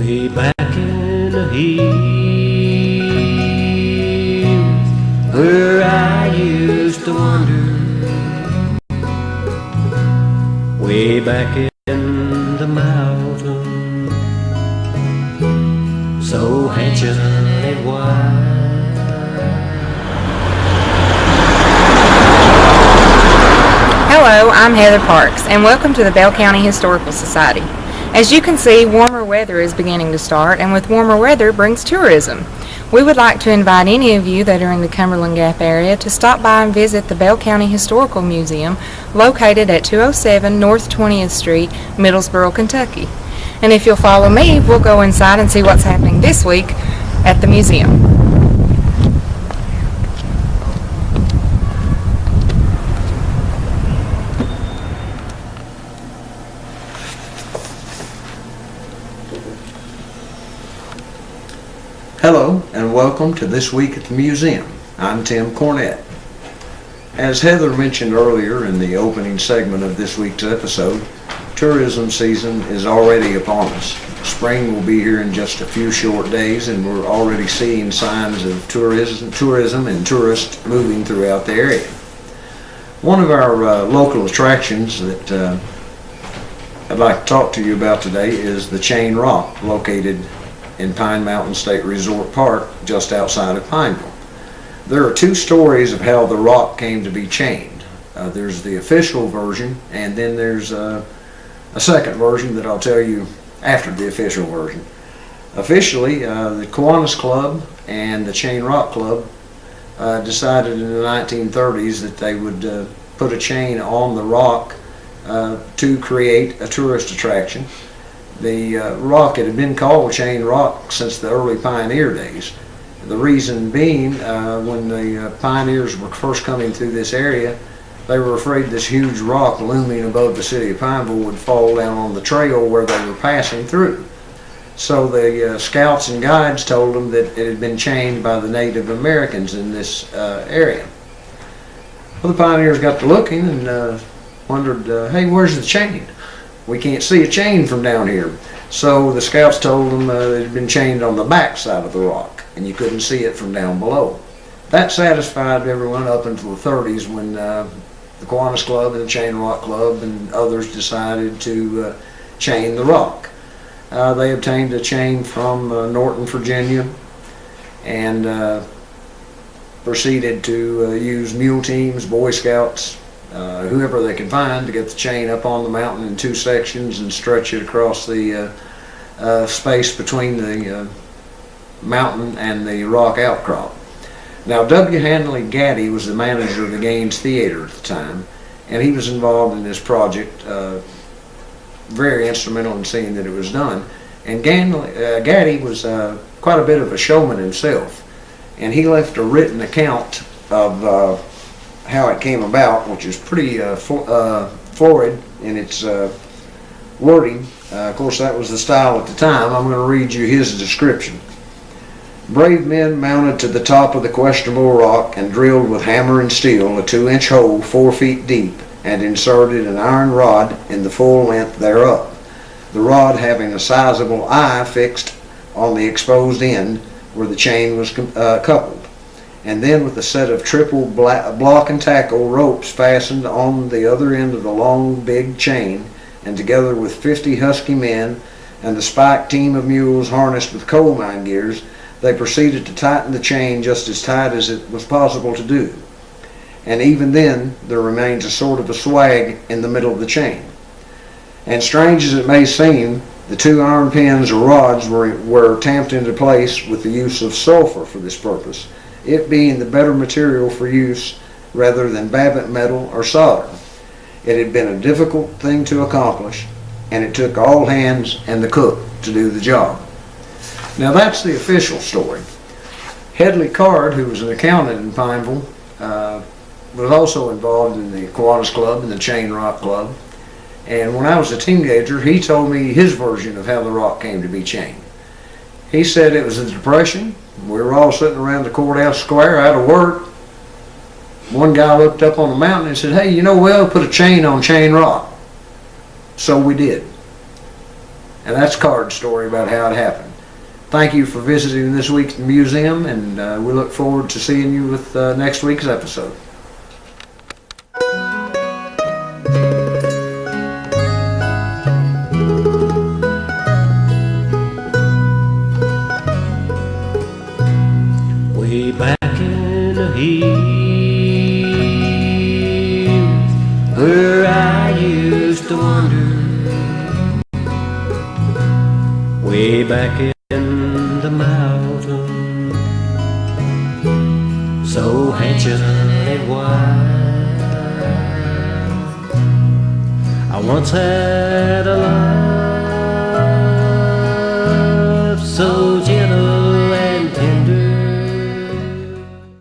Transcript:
Way back in the hills where I used to wander, way back in the mountain, so ancient and wide. Hello, I'm Heather Parks, and welcome to the Bell County Historical Society. As you can see, warmer weather is beginning to start, and with warmer weather brings tourism. We would like to invite any of you that are in the Cumberland Gap area to stop by and visit the Bell County Historical Museum located at 207 North 20th Street, Middlesboro, Kentucky. And if you'll follow me, we'll go inside and see what's happening this week at the museum. Hello and welcome to This Week at the Museum. I'm Tim Cornett. As Heather mentioned earlier in the opening segment of this week's episode, tourism season is already upon us. Spring will be here in just a few short days, and we're already seeing signs of tourism and tourists moving throughout the area. One of our local attractions that I'd like to talk to you about today is the Chain Rock, located in Pine Mountain State Resort Park just outside of Pineville. There are two stories of how the rock came to be chained. There's the official version, and then there's a second version that I'll tell you after the official version. Officially, the Kiwanis Club and the Chain Rock Club decided in the 1930s that they would put a chain on the rock to create a tourist attraction. The rock, it had been called Chain Rock since the early pioneer days. The reason being, when the pioneers were first coming through this area, they were afraid this huge rock looming above the city of Pineville would fall down on the trail where they were passing through. So the scouts and guides told them that it had been chained by the Native Americans in this area. Well, the pioneers got to looking and wondered, hey, where's the chain? We can't see a chain from down here. So the scouts told them it had been chained on the back side of the rock, and you couldn't see it from down below. That satisfied everyone up until the 30s when the Kiwanis Club and the Chain Rock Club and others decided to chain the rock. They obtained a chain from Norton, Virginia, and proceeded to use mule teams, Boy Scouts, whoever they could find to get the chain up on the mountain in two sections and stretch it across the space between the mountain and the rock outcrop. Now, W. Hanley Gaddy was the manager of the Gaines Theater at the time, and he was involved in this project, very instrumental in seeing that it was done. And Gaddy was quite a bit of a showman himself, and he left a written account of how it came about, which is pretty florid in its wording. Of course, that was the style at the time. I'm going to read you his description. Brave men mounted to the top of the questionable rock and drilled with hammer and steel a 2-inch hole 4 feet deep and inserted an iron rod in the full length thereof, the rod having a sizable eye fixed on the exposed end where the chain was coupled, and then with a set of triple block and tackle ropes fastened on the other end of the long big chain, and together with 50 husky men and the spiked team of mules harnessed with coal mine gears, they proceeded to tighten the chain just as tight as it was possible to do. And even then, there remains a sort of a swag in the middle of the chain. And strange as it may seem, the 2 iron pins or rods were tamped into place with the use of sulfur for this purpose, it being the better material for use rather than babbitt metal or solder. It had been a difficult thing to accomplish, and it took all hands and the cook to do the job. Now that's the official story. Hedley Card, who was an accountant in Pineville, was also involved in the Kiwanis Club and the Chain Rock Club. And when I was a teenager, he told me his version of how the rock came to be chained. He said it was a depression. We were all sitting around the courthouse square out of work. One guy looked up on the mountain and said, hey, you know, we'll put a chain on Chain Rock. So we did. And that's Card's story about how it happened. Thank you for visiting this week at the museum, and we look forward to seeing you with next week's episode. Way back in the hills where I used to wander, way back in the mountain, so ancient and wide. I once had a life